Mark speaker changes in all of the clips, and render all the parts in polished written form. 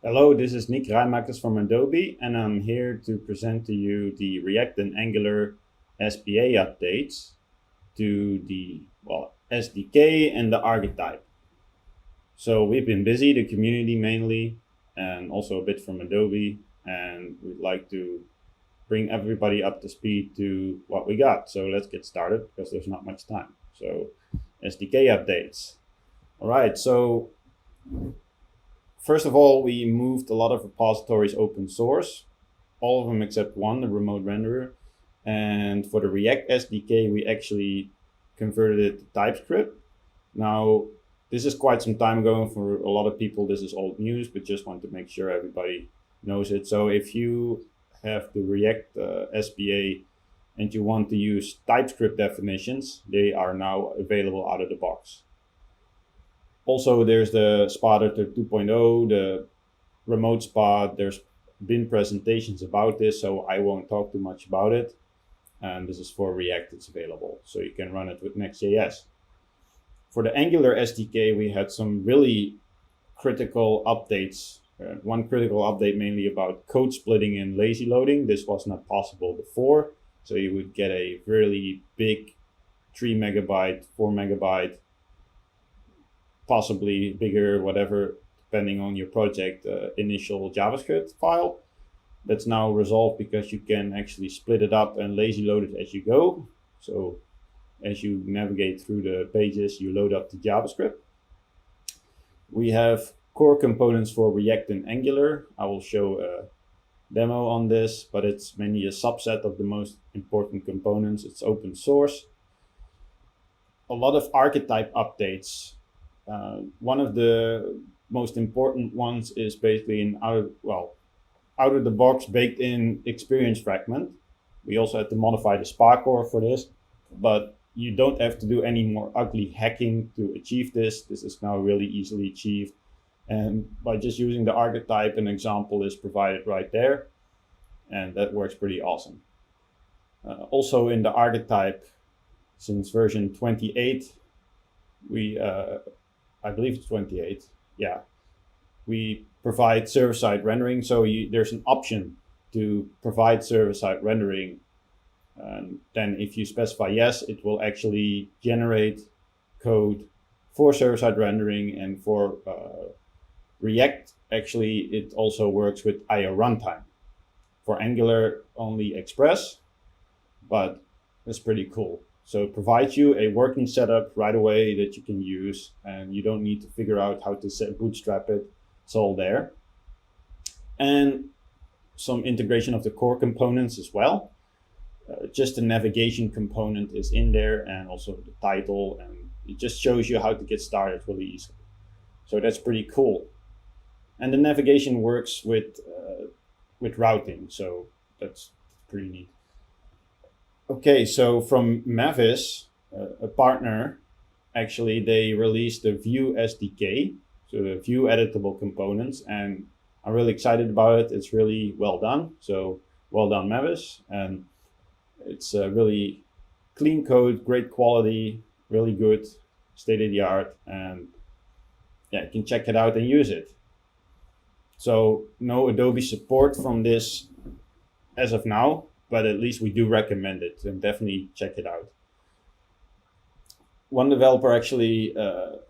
Speaker 1: Hello, this is Niek Raaijmakers from Adobe, and I'm here to present to you the React and Angular SPA updates to the SDK and the Archetype. So we've been busy, the community mainly, and also a bit from Adobe, and we'd like to bring everybody up to speed to what we got. So let's get started because there's not much time. So SDK updates. All right, so first of all, we moved a lot of repositories open source, all of them except one, the remote renderer. And for the React SDK, we actually converted it to TypeScript. Now, this is quite some time ago. For a lot of people, this is old news, but just want to make sure everybody knows it. So if you have the React SPA and you want to use TypeScript definitions, they are now available out of the box. Also, there's the SPA Editor 2.0, the remote SPA. There's been presentations about this, so I won't talk too much about it. And this is for React, it's available, so you can run it with Next.js. For the Angular SDK, we had some really critical updates. One critical update mainly about code splitting and LazyLoading. This was not possible before, so you would get a really big 3 megabyte, 4 megabyte, possibly bigger, whatever, depending on your project, initial JavaScript file. That's now resolved because you can actually split it up and lazy load it as you go. So as you navigate through the pages, you load up the JavaScript. We have core components for React and Angular. I will show a demo on this, but it's mainly a subset of the most important components. It's open source. A lot of archetype updates. One of the most important ones is basically an out of the box baked in experience fragment. We also had to modify the SPA core for this, but you don't have to do any more ugly hacking to achieve this. This is now really easily achieved. And by just using the archetype, an example is provided right there. And that works pretty awesome. Also in the archetype, since version 28, I believe it's 28. Yeah, we provide server-side rendering. So there's an option to provide server-side rendering. And then if you specify yes, it will actually generate code for server-side rendering. And for React, actually, it also works with IO runtime. For Angular, only Express, but it's pretty cool. So it provides you a working setup right away that you can use, and you don't need to figure out how to bootstrap it. It's all there. And some integration of the core components as well. Just the navigation component is in there, and also the title, and it just shows you how to get started really easily. So that's pretty cool. And the navigation works with routing, so that's pretty neat. Okay, so from Mavis, a partner, actually they released the Vue SDK, so the Vue editable components, and I'm really excited about it. It's really well done, so well done Mavis, and it's really clean code, great quality, really good, state of the art, and yeah, you can check it out and use it. So no Adobe support from this as of now, but at least we do recommend it, and definitely check it out. One developer actually,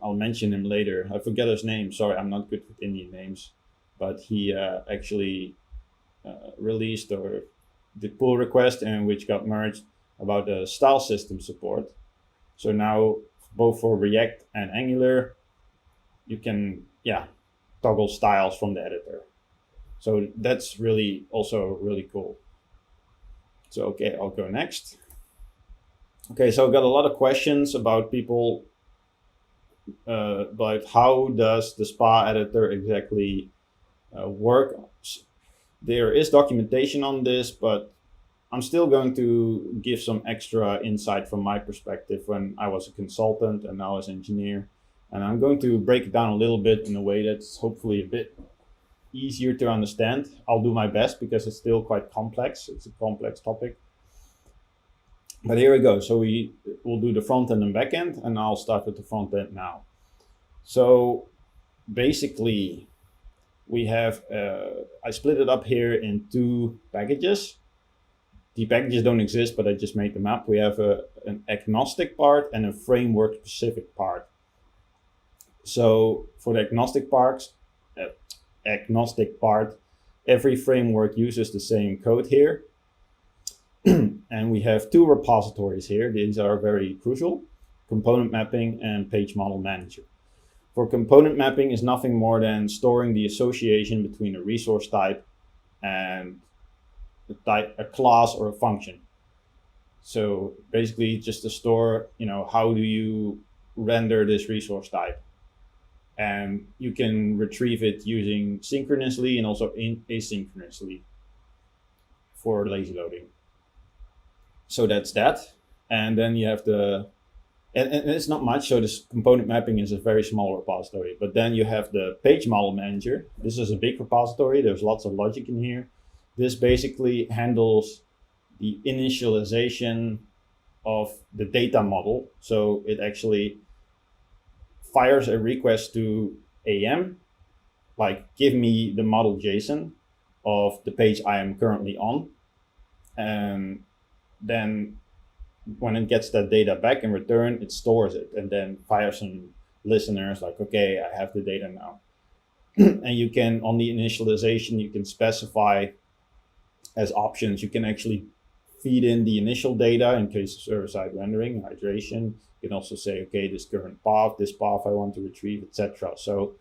Speaker 1: I'll mention him later. I forget his name. Sorry, I'm not good with Indian names, but he actually released or did pull request, and which got merged about the style system support. So now both for React and Angular, you can toggle styles from the editor. So that's really also really cool. So, okay, I'll go next. Okay, so I've got a lot of questions about people about how does the SPA editor exactly work. There is documentation on this, but I'm still going to give some extra insight from my perspective when I was a consultant and now as an engineer. And I'm going to break it down a little bit in a way that's hopefully a bit easier to understand. I'll do my best because it's still quite complex. It's a complex topic. But here we go. So we'll do the front end and back end, and I'll start with the front end now. So basically, we have, I split it up here in 2 packages. The packages don't exist, but I just made them up. We have an agnostic part and a framework specific part. So for the agnostic part, every framework uses the same code here. And we have 2 repositories here. These are very crucial: component mapping and page model manager. For component mapping is nothing more than storing the association between a resource type and a class or a function. So basically just to store, how do you render this resource type? And you can retrieve it using synchronously and also asynchronously for LazyLoading. So that's that. And then you have and it's not much, so this component mapping is a very small repository. But then you have the page model manager. This is a big repository. There's lots of logic in here. This basically handles the initialization of the data model. So it actually fires a request to AM, like give me the model JSON of the page I am currently on. And then when it gets that data back in return, it stores it and then fires some listeners like, okay, I have the data now. And you can, on the initialization, you can specify as options. You can actually feed in the initial data in case of server-side rendering, hydration. You can also say, okay, this current path, this path I want to retrieve, etc. So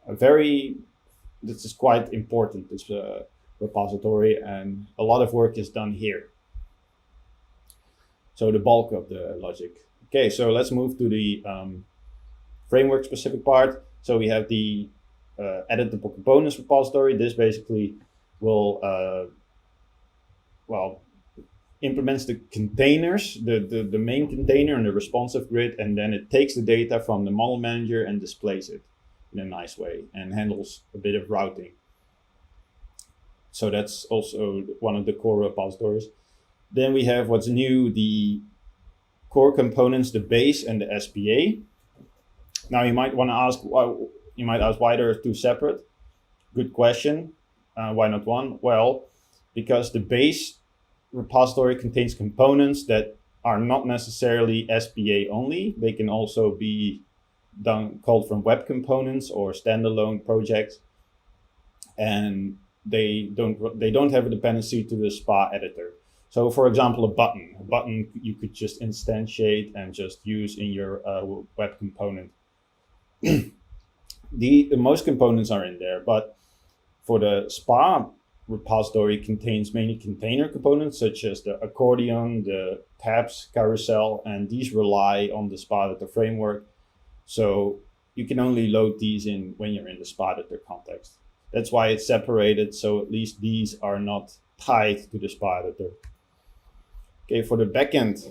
Speaker 1: this is quite important, this repository, and a lot of work is done here. So the bulk of the logic. Okay, so let's move to the framework specific part. So we have the editable components repository. This basically will implements the containers, the main container and the responsive grid, and then it takes the data from the model manager and displays it in a nice way and handles a bit of routing. So that's also one of the core repositories. Then we have what's new, the core components, the base and the SPA. Now you might want to ask, why there are 2 separate. Good question. Why not one? Well, because the base repository contains components that are not necessarily SPA only. They can also be called from web components or standalone projects, and they don't have a dependency to the SPA editor. So for example, a button you could just instantiate and just use in your web component. Most components are in there, but for the SPA repository contains mainly container components such as the accordion, the tabs, carousel, and these rely on the SPA editor framework. So you can only load these in when you're in the SPA editor context. That's why it's separated, so at least these are not tied to the SPA editor. Okay, for the backend,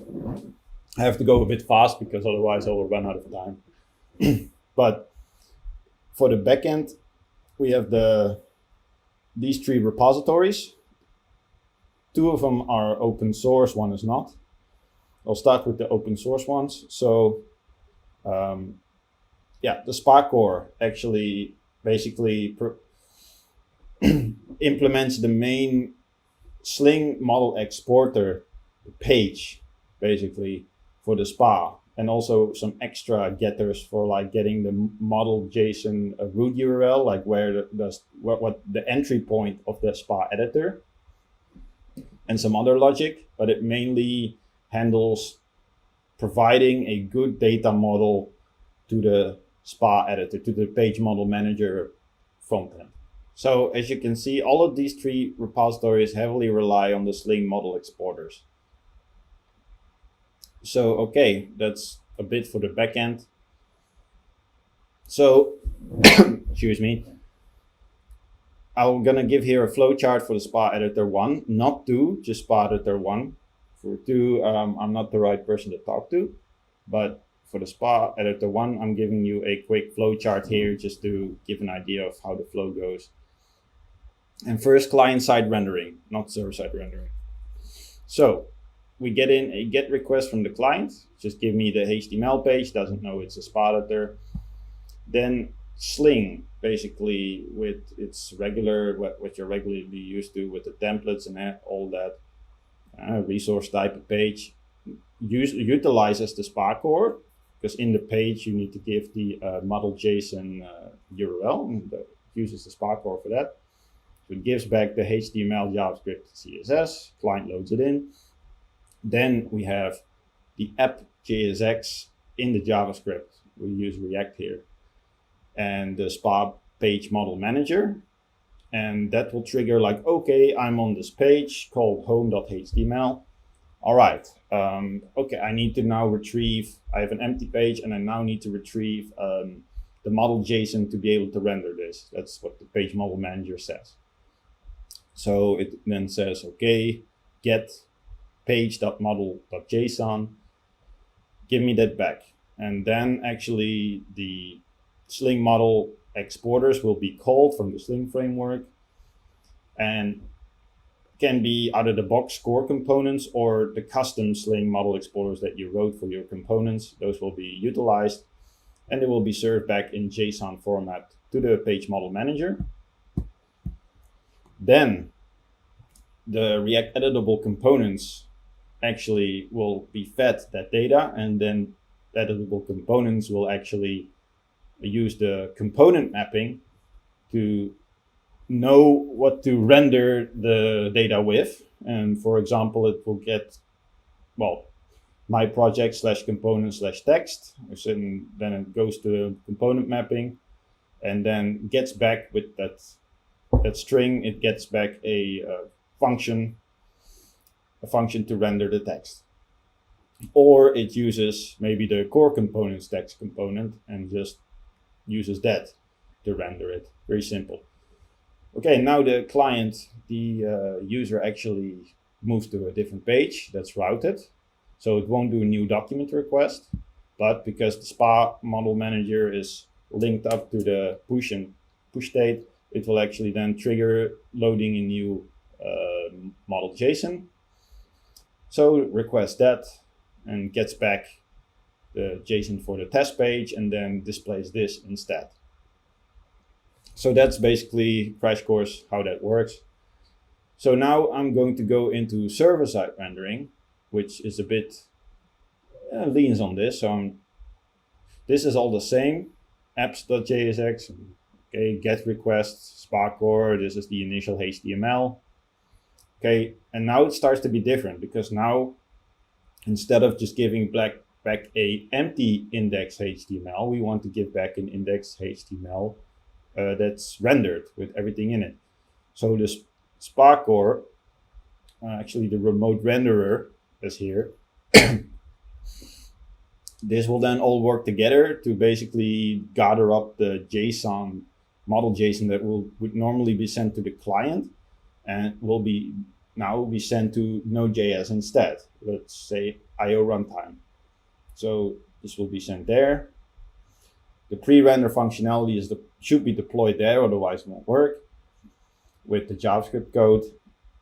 Speaker 1: I have to go a bit fast because otherwise I will run out of time. But for the backend, we have these 3 repositories. 2 of them are open source, 1 is not. I'll start with the open source ones. So the SPA core actually basically implements the main Sling model exporter page basically for the SPA, and also some extra getters for like getting the model JSON root URL, like where what the entry point of the SPA editor, and some other logic. But it mainly handles providing a good data model to the SPA editor, to the page model manager frontend. So as you can see, all of these 3 repositories heavily rely on the Sling model exporters. So, okay, that's a bit for the backend. So, excuse me, I'm gonna give here a flowchart for the SPA editor 1, not 2, just SPA editor 1. For 2, I'm not the right person to talk to, but for the SPA editor 1, I'm giving you a quick flowchart here just to give an idea of how the flow goes. And first, client-side rendering, not server-side rendering. So we get in a GET request from the client. Just give me the HTML page, doesn't know it's a SPA editor. Then Sling, basically with its regular, what you're regularly used to with the templates and all that, resource type of page, utilizes the SPA core, because in the page you need to give the model JSON URL, and uses the SPA core for that. So it gives back the HTML, JavaScript, CSS, client loads it in. Then we have the app JSX in the JavaScript. We use React here. And the SPA page model manager. And that will trigger like, okay, I'm on this page called home.html. All right, okay, I need to now retrieve, I have an empty page and I now need to retrieve the model JSON to be able to render this. That's what the page model manager says. So it then says, okay, get page.model.json, give me that back. And then actually the Sling model exporters will be called from the Sling framework and can be either the box core components or the custom Sling model exporters that you wrote for your components. Those will be utilized and they will be served back in JSON format to the page model manager. Then the React editable components actually will be fed that data, and then editable components will actually use the component mapping to know what to render the data with. And for example, it will get, well, my project / component / text. And then it goes to the component mapping and then gets back with that string. It gets back a function to render the text. Or it uses maybe the core components text component and just uses that to render it. Very simple. Okay, now the client, the user actually moves to a different page that's routed. So it won't do a new document request, but because the SPA model manager is linked up to the push state, it will actually then trigger loading a new model JSON. So request that and gets back the JSON for the test page and then displays this instead. So that's basically crash course how that works. So now I'm going to go into server-side rendering, which is a bit leans on this. So this is all the same, apps.jsx, okay, get requests, SPA core, this is the initial HTML. Okay, and now it starts to be different because now instead of just giving back a empty index HTML, we want to give back an index HTML that's rendered with everything in it. So this SPA core, actually the remote renderer is here. This will then all work together to basically gather up the JSON, model JSON that would normally be sent to the client and will now be sent to Node.js instead. Let's say IO runtime. So this will be sent there. The pre-render functionality should be deployed there, otherwise it won't work. With the JavaScript code,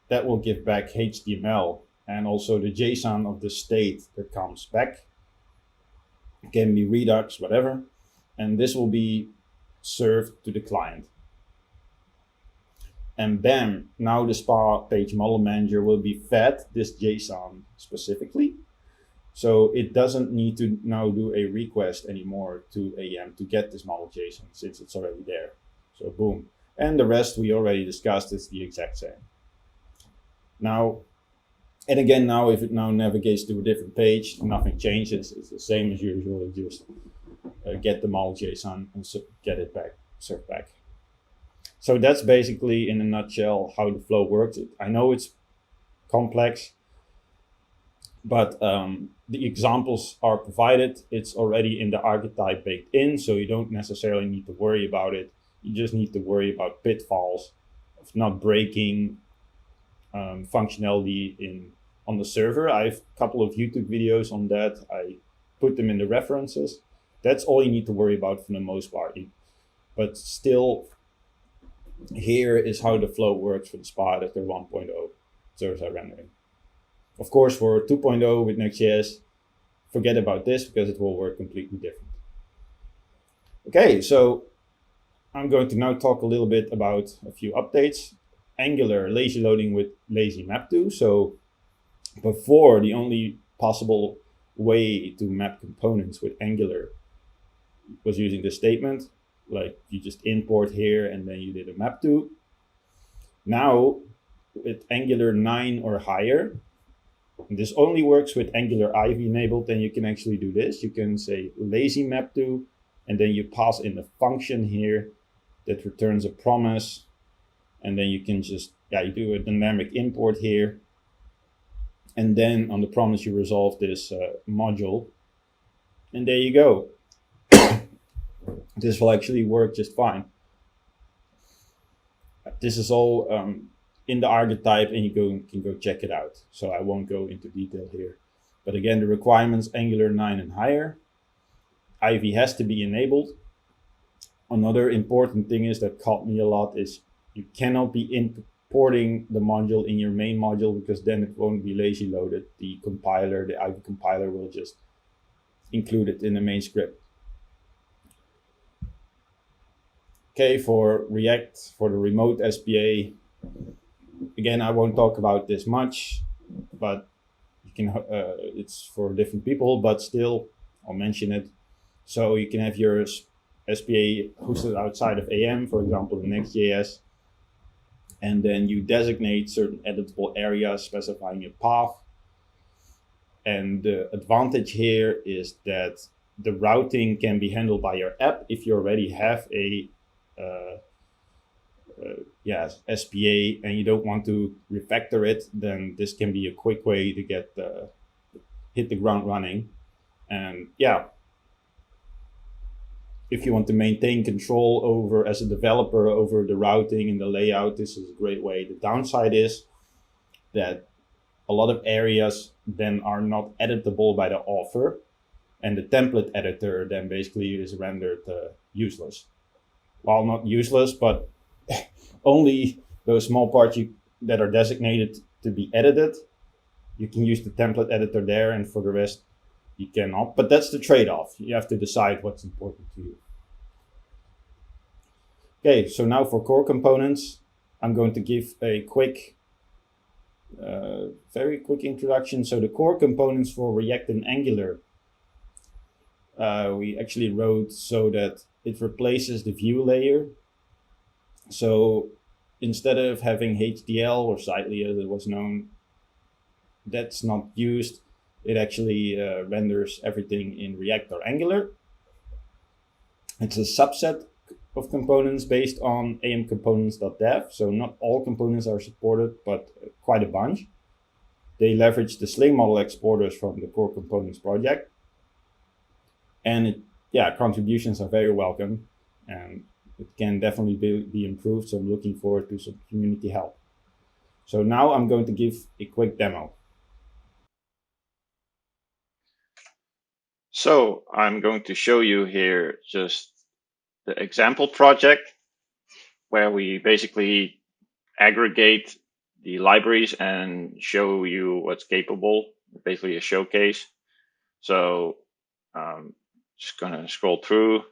Speaker 1: that will give back HTML and also the JSON of the state that comes back. It can be Redux, whatever. And this will be served to the client. And bam, now the SPA page model manager will be fed this JSON specifically. So it doesn't need to now do a request anymore to AM to get this model JSON since it's already there. So boom. And the rest we already discussed is the exact same. Now, and again, now if it now navigates to a different page, nothing changes. It's the same as usual. You just get the model JSON and get it back, serve back. So that's basically in a nutshell how the flow works. I know it's complex, but the examples are provided. It's already in the archetype baked in, so you don't necessarily need to worry about it. You just need to worry about pitfalls of not breaking functionality on the server. I have a couple of YouTube videos on that. I put them in the references. That's all you need to worry about for the most part. But still, here is how the flow works for the SPA Adapter 1.0 server-side rendering. Of course, for 2.0 with Next.js, forget about this because it will work completely different. Okay, so I'm going to now talk a little bit about a few updates. Angular lazy loading with LazyMapTo. So before, the only possible way to map components with Angular was using this statement, like you just import here and then you did a map to. Now with Angular 9 or higher, this only works with Angular Ivy enabled, then you can actually do this. You can say LazyMapTo, and then you pass in a function here that returns a promise, and then you can just, you do a dynamic import here, and then on the promise you resolve this module, and there you go. This will actually work just fine. This is all in the Archetype, and you can go check it out. So I won't go into detail here. But again, the requirements, Angular 9 and higher. Ivy has to be enabled. Another important thing is that caught me a lot is you cannot be importing the module in your main module, because then it won't be lazy loaded. The compiler, the Ivy compiler, will just include it in the main script. Okay, for React, for the remote SPA, again, I won't talk about this much, but you can. It's for different people, but still, I'll mention it. So you can have your SPA hosted outside of AM, for example, in Next.js, and then you designate certain editable areas, specifying a path. And the advantage here is that the routing can be handled by your app if you already have a SPA and you don't want to refactor it. Then this can be a quick way to get hit the ground running. And if you want to maintain control over, as a developer, over the routing and the layout, this is a great way. The downside is that a lot of areas then are not editable by the author, and the template editor then basically is rendered useless. Well, not useless, but only those small parts that are designated to be edited, you can use the template editor there, and for the rest, you cannot. But that's the trade-off. You have to decide what's important to you. Okay, so now for core components, I'm going to give a quick, very quick introduction. So the core components for React and Angular, we actually wrote so that it replaces the view layer. So instead of having HDL or Sightly as it was known, that's not used. It actually renders everything in React or Angular. It's a subset of components based on amcomponents.dev. So not all components are supported, but quite a bunch. They leverage the Sling model exporters from the core components project. And contributions are very welcome, and it can definitely be improved. So I'm looking forward to some community help. So now I'm going to give a quick demo.
Speaker 2: So I'm going to show you here just the example project where we basically aggregate the libraries and show you what's capable, basically a showcase. So just gonna scroll through.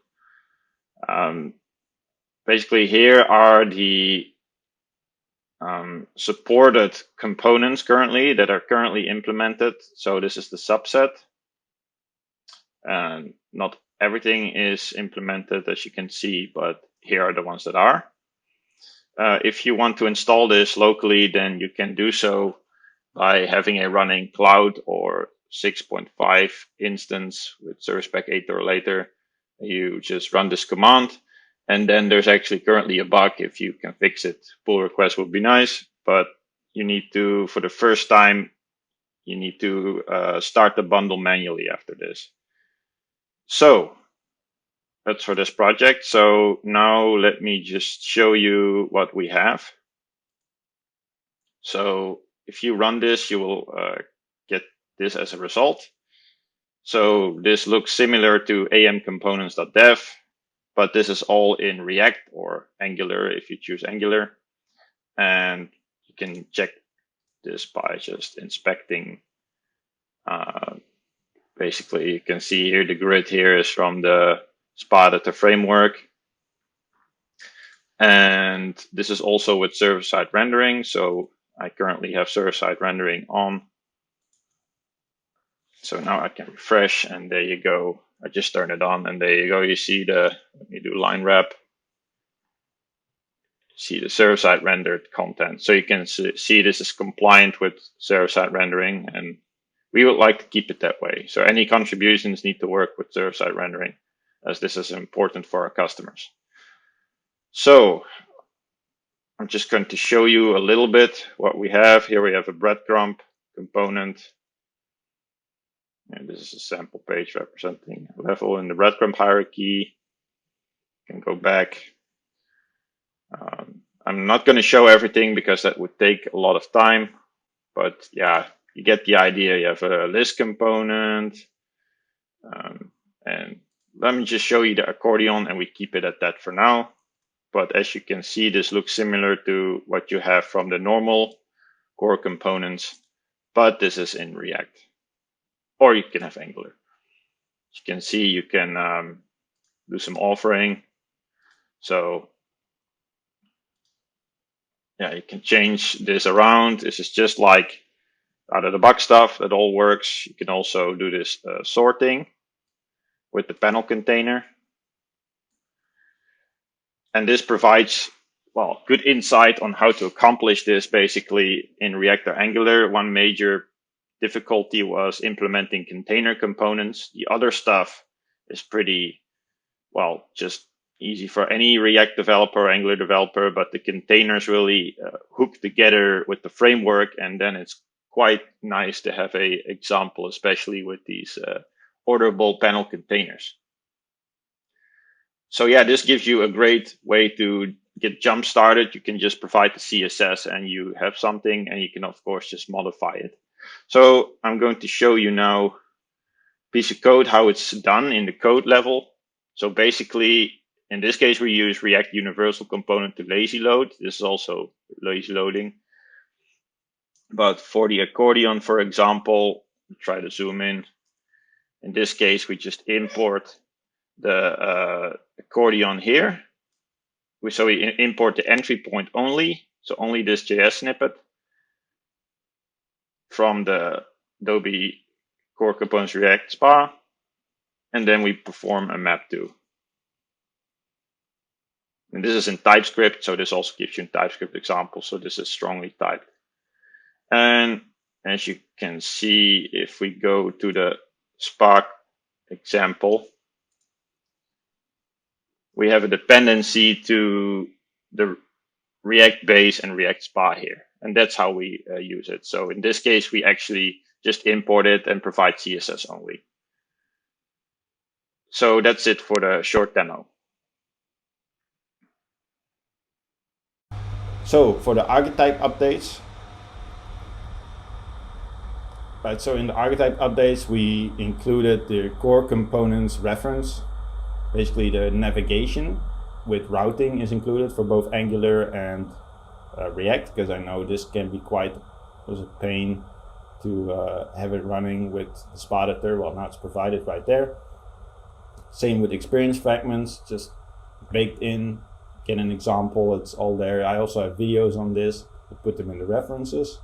Speaker 2: Basically here are the supported components currently that are currently implemented. So this is the subset. And not everything is implemented, as you can see, but here are the ones that are. If you want to install this locally, then you can do so by having a running cloud or 6.5 instance with Service Pack 8 or later. You just run this command, and then there's actually currently a bug. If you can fix it, pull request would be nice, but you need to, for the first time, you need to start the bundle manually after this. So that's for this project. So now let me just show you what we have. So if you run this, you will get this as a result. So this looks similar to amcomponents.dev, but this is all in React or Angular if you choose Angular. And you can check this by just inspecting. Basically, you can see here the grid here is from the SPA editor framework. And this is also with server-side rendering. So I currently have server-side rendering on. So now I can refresh, and there you go. I just turned it on, and there you go. You see the, let me do line wrap. See the server-side rendered content. So you can see this is compliant with server-side rendering, and we would like to keep it that way. So any contributions need to work with server-side rendering, as this is important for our customers. So I'm just going to show you a little bit what we have. Here we have a breadcrumb component. And this is a sample page representing a level in the breadcrumb hierarchy. You can go back. I'm not going to show everything because that would take a lot of time. But yeah, you get the idea. You have a list component. And let me just show you the accordion, and we keep it at that for now. But as you can see, this looks similar to what you have from the normal core components, but this is in React. Or you can have Angular. As you can see, you can do some authoring. So yeah, you can change this around. This is just like out-of-the-box stuff that all works. You can also do this sorting with the panel container. And this provides, well, good insight on how to accomplish this basically in React or Angular. One major difficulty was implementing container components. The other stuff is pretty, well, just easy for any React developer or Angular developer, but the containers really hook together with the framework, and then it's quite nice to have an example, especially with these orderable panel containers. So yeah, this gives you a great way to get jump started. You can just provide the CSS and you have something, and you can of course just modify it. So I'm going to show you now a piece of code, how it's done in the code level. So basically, in this case, we use React Universal Component to LazyLoad. This is also LazyLoading. But for the accordion, for example, try to zoom in. In this case, we just import the accordion here. So we import the entry point only, so only this JS snippet from the Adobe Core Components React SPA, and then we perform a map to. And this is in TypeScript, so this also gives you a TypeScript example, so this is strongly typed. And as you can see, if we go to the SPA example, we have a dependency to the React base and React SPA here. And that's how we use it. So in this case, we actually just import it and provide CSS only. So that's it for the short demo.
Speaker 1: So for the Archetype updates, right, so in the Archetype updates, we included the core components reference. Basically, the navigation with routing is included for both Angular and React, because I know this can be quite a pain to have it running with the SPA editor. Well, now it's provided right there. Same with experience fragments, just baked in. Get an example, it's all there. I also have videos on this. I'll put them in the references.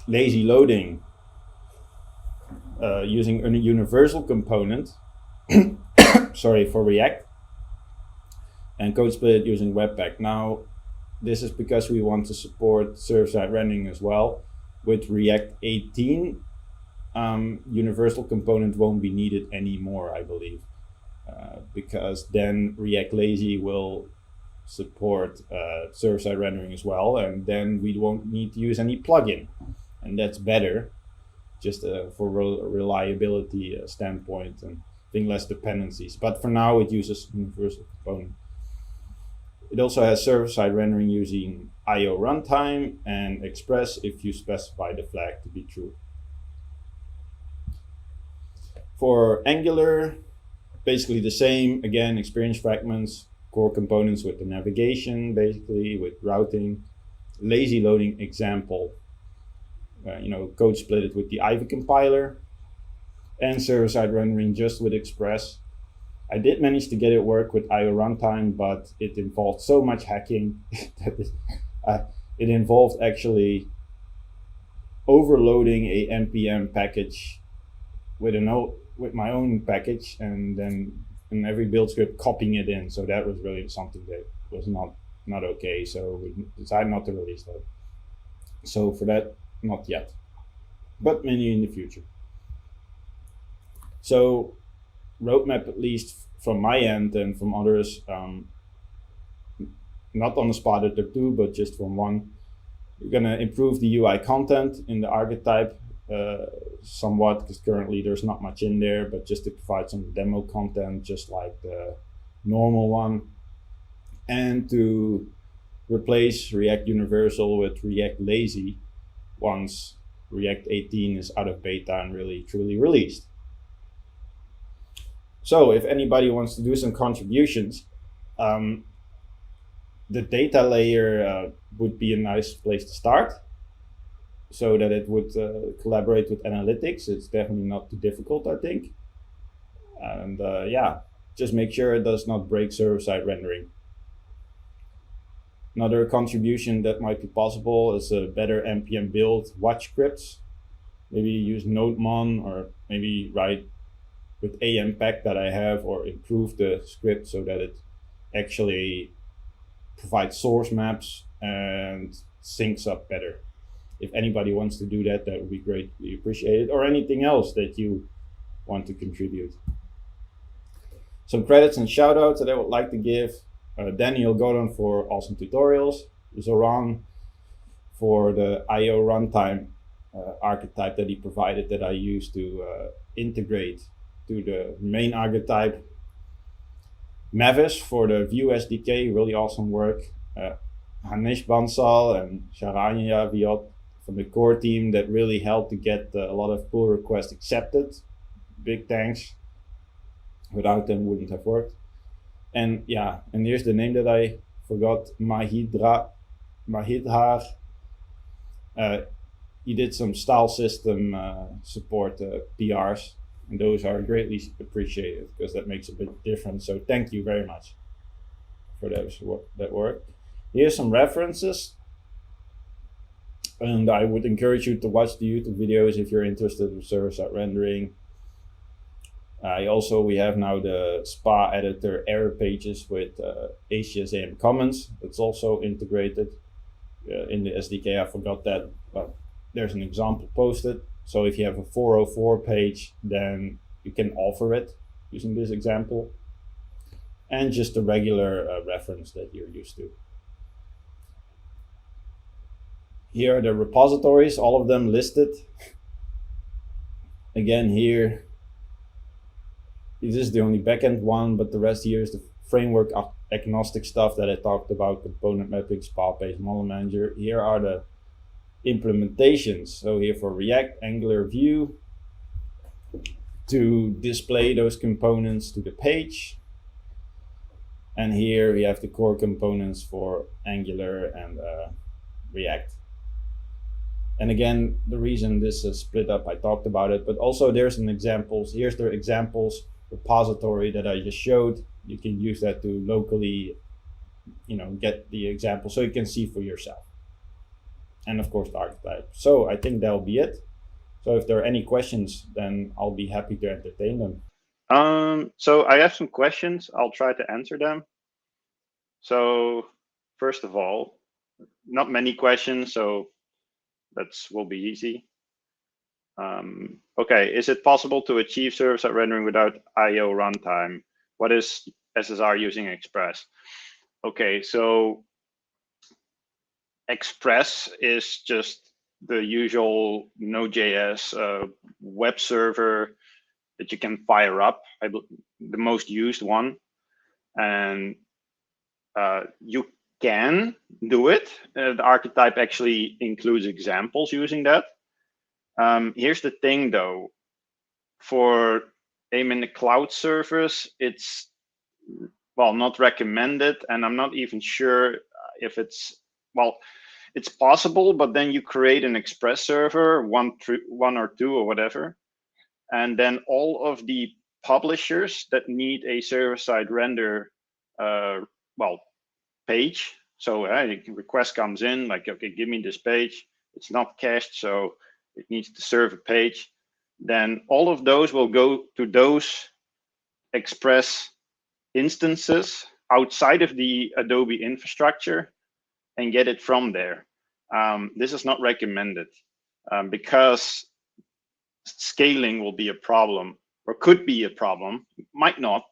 Speaker 1: LazyLoading, using a universal component. Sorry, for React, and code split using Webpack. Now, this is because we want to support server-side rendering as well. With React 18, universal component won't be needed anymore, I believe, because then React Lazy will support server-side rendering as well, and then we won't need to use any plugin, and that's better, just for reliability standpoint and less dependencies. But for now, it uses universal component. It also has server-side rendering using IO runtime and express if you specify the flag to be true. For Angular, basically the same. Again, experience fragments, core components with the navigation, basically with routing, LazyLoading example. Code split it with the Ivy compiler, and server-side rendering just with Express. I did manage to get it work with IO runtime, but it involved so much hacking that it involved actually overloading a npm package with my own package, and then in every build script copying it in. So that was really something that was not okay. So we decided not to release that. So for that, not yet, but maybe in the future. So roadmap, at least from my end and from others, not on the spot at the two, but just from one. We're gonna improve the UI content in the archetype somewhat, because currently there's not much in there, but just to provide some demo content, just like the normal one, and to replace React Universal with React Lazy once React 18 is out of beta and really truly released. So if anybody wants to do some contributions, the data layer would be a nice place to start, so that it would collaborate with analytics. It's definitely not too difficult, I think. And yeah, just make sure it does not break server-side rendering. Another contribution that might be possible is a better npm build watch scripts. Maybe use NodeMon, or maybe write with AMPack that I have, or improve the script so that it actually provides source maps and syncs up better. If anybody wants to do that, that would be greatly appreciated, or anything else that you want to contribute. Some credits and shout outs that I would like to give. Daniel Gordon for awesome tutorials, Zoran for the IO runtime archetype that he provided, that I used to integrate to the main archetype. Mavis for the Vue SDK, really awesome work. Hanish Bansal and Sharanya Viot from the core team that really helped to get a lot of pull requests accepted. Big thanks. Without them, wouldn't have worked. And yeah, and here's the name that I forgot, Mahidhar. He did some style system support PRs, and those are greatly appreciated, because that makes a big difference. So thank you very much for that work. Here's some references, and I would encourage you to watch the YouTube videos if you're interested in server-side rendering. We have now the SPA editor error pages with HCSAM comments. It's also integrated in the SDK. I forgot that, but there's an example posted. So if you have a 404 page, then you can offer it using this example, and just a regular reference that you're used to. Here are the repositories, all of them listed. Again, here, this is the only backend one, but the rest here is the framework agnostic stuff that I talked about: component mapping, SPA-based model manager. Here are the implementations. So here for React, Angular, Vue, to display those components to the page. And here we have the core components for Angular and React. And again, the reason this is split up, I talked about it, but also there's an examples. Here's the examples repository that I just showed. You can use that to locally, get the example so you can see for yourself. And of course the archetype. So I think that'll be it. So if there are any questions, then I'll be happy to entertain them.
Speaker 2: So I have some questions. I'll try to answer them. So first of all, not many questions, so that will be easy. Okay, is it possible to achieve server-side rendering without IO runtime? What is SSR using Express? Okay, so Express is just the usual Node.js web server that you can fire up, the most used one. And you can do it. The archetype actually includes examples using that. Here's the thing though, for aim in the cloud service, it's, well, not recommended, and I'm not even sure if it's, well, it's possible, but then you create an Express server, one or two or whatever, and then all of the publishers that need a server-side render page. So a request comes in, like, okay, give me this page. It's not cached, so it needs to serve a page. Then all of those will go to those Express instances outside of the Adobe infrastructure and get it from there. This is not recommended because scaling will be a problem, or could be a problem, might not.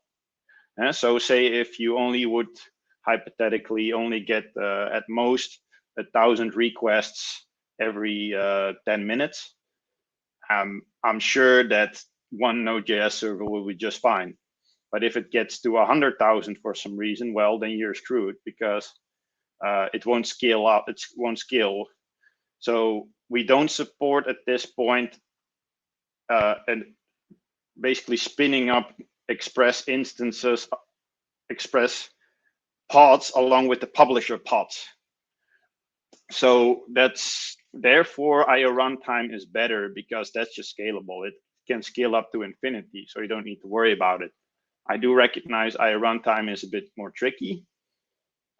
Speaker 2: So say if you only would hypothetically only get at most 1,000 requests every 10 minutes, I'm sure that one Node.js server will be just fine. But if it gets to 100,000 for some reason, well, then you're screwed because it won't scale up. It won't scale. So we don't support at this point and basically spinning up Express instances, Express pods along with the publisher pods. So that's therefore IO runtime is better because that's just scalable. It can scale up to infinity, so you don't need to worry about it. I do recognize IO runtime is a bit more tricky.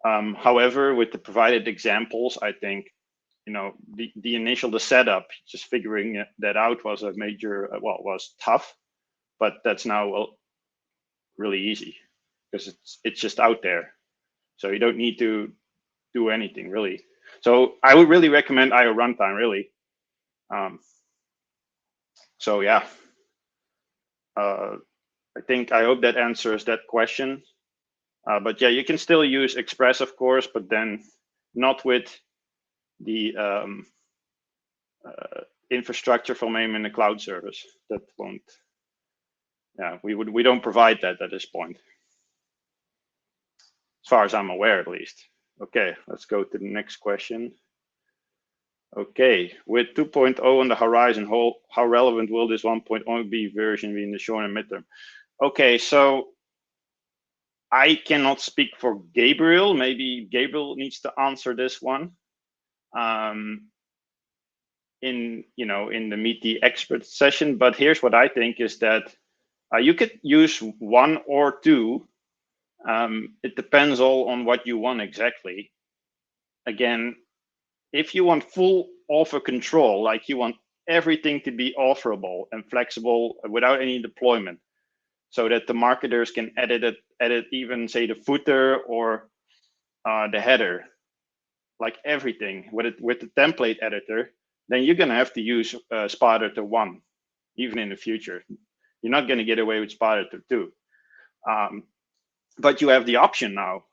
Speaker 2: However, with the provided examples, I think the initial setup, just figuring that out was a major was tough, but that's now really easy because it's just out there, so you don't need to do anything really. So I would really recommend IO runtime really. So yeah, I hope that answers that question. But yeah, you can still use Express, of course, but then not with the infrastructure from AIM in the cloud service. That won't. Yeah, we don't provide that at this point, as far as I'm aware, at least. Okay, let's go to the next question. Okay, with 2.0 on the horizon, how relevant will this 1.0 be version be in the short and midterm? Okay, so I cannot speak for Gabriel. Maybe Gabriel needs to answer this one. In the Meet the Expert session, but here's what I think is that you could use 1 or 2. It depends all on what you want exactly. Again, if you want full offer control, like you want everything to be offerable and flexible without any deployment, so that the marketers can edit even say the footer or the header, like everything with the template editor, then you're gonna have to use SPA Editor 1, even in the future. You're not gonna get away with SPA Editor 2. But you have the option now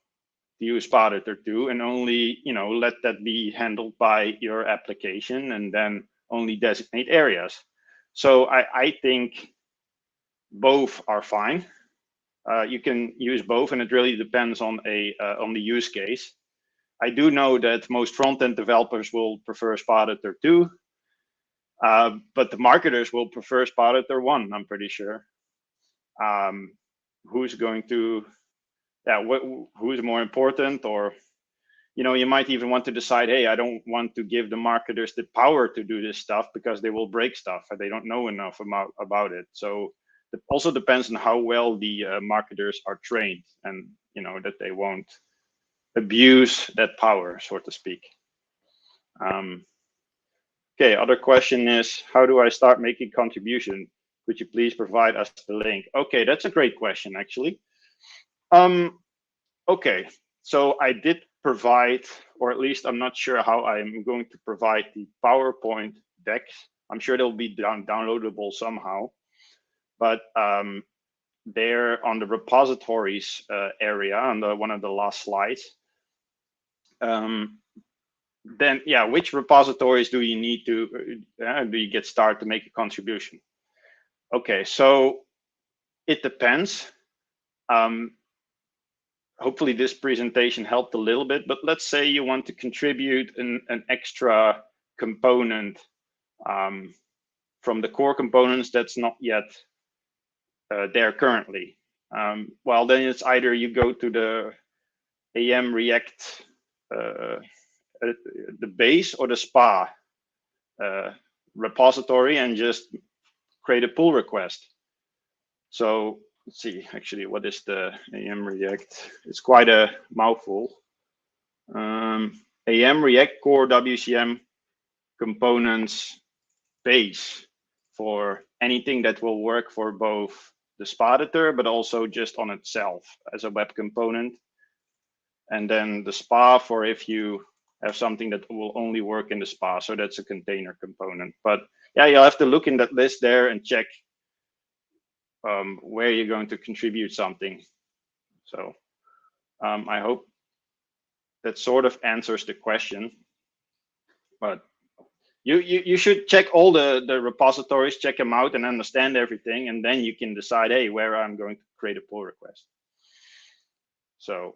Speaker 2: to use SPA Editor 2 and only let that be handled by your application and then only designate areas. So I think both are fine. You can use both, and it really depends on the use case. I do know that most front-end developers will prefer SPA Editor 2, but the marketers will prefer SPA Editor 1, I'm pretty sure. Who's going to, who's more important? Or, you might even want to decide, hey, I don't want to give the marketers the power to do this stuff because they will break stuff and they don't know enough about it. So it also depends on how well the marketers are trained and, that they won't abuse that power, so to speak. Okay, other question is, how do I start making contribution? Could you please provide us the link? Okay, that's a great question, actually. Okay, so I did provide, or at least I'm not sure how I'm going to provide the PowerPoint decks. I'm sure they'll be downloadable somehow, but they're on the repositories area on one of the last slides. Then, yeah, which repositories do you need to do you get started to make a contribution? Okay, so it depends. Hopefully this presentation helped a little bit, but let's say you want to contribute an extra component from the core components that's not yet there currently. Well, then it's either you go to the AM React, the base or the SPA repository and just create a pull request. So let's see, actually, what is the AM React? It's quite a mouthful. AM React Core WCM components base for anything that will work for both the SPA editor, but also just on itself as a web component. And then the SPA for if you have something that will only work in the SPA. So that's a container component. But yeah, you'll have to look in that list there and check where you're going to contribute something. So I hope that sort of answers the question. But you should check all the repositories, check them out and understand everything. And then you can decide, hey, where I'm going to create a pull request. So,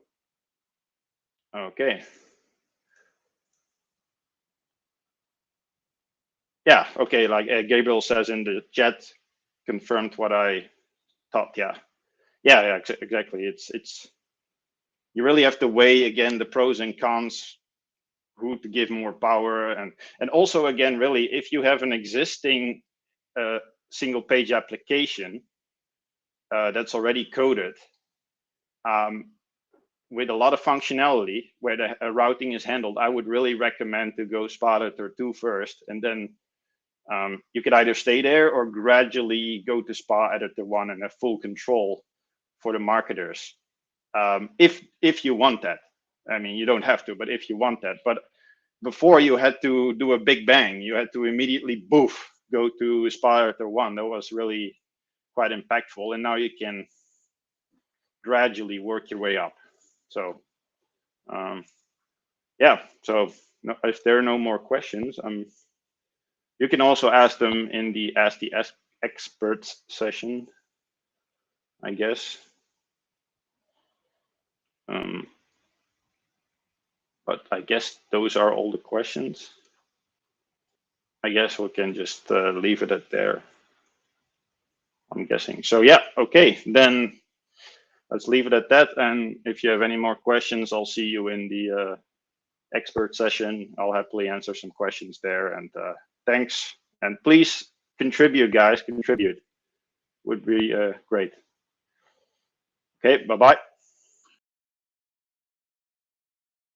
Speaker 2: okay. Yeah, okay, like Gabriel says in the chat, confirmed what I thought. Yeah, exactly. It's you really have to weigh again the pros and cons, who to give more power, and also again, really, if you have an existing single page application that's already coded with a lot of functionality where the routing is handled, I would really recommend to go SPA editor 2 first, and then you could either stay there or gradually go to SPA editor 1 and have full control for the marketers. If you want that. I mean, you don't have to, but if you want that. But before, you had to do a big bang. You had to immediately, boof, go to SPA editor 1. That was really quite impactful. And now you can gradually work your way up. So, yeah. So if there are no more questions, you can also ask them in the Ask the Experts session, I guess. But I guess those are all the questions. I guess we can just leave it at there, I'm guessing. So yeah, okay, then let's leave it at that. And if you have any more questions, I'll see you in the expert session. I'll happily answer some questions there. And thanks. And please contribute, guys, contribute. Would be great. Okay, bye-bye.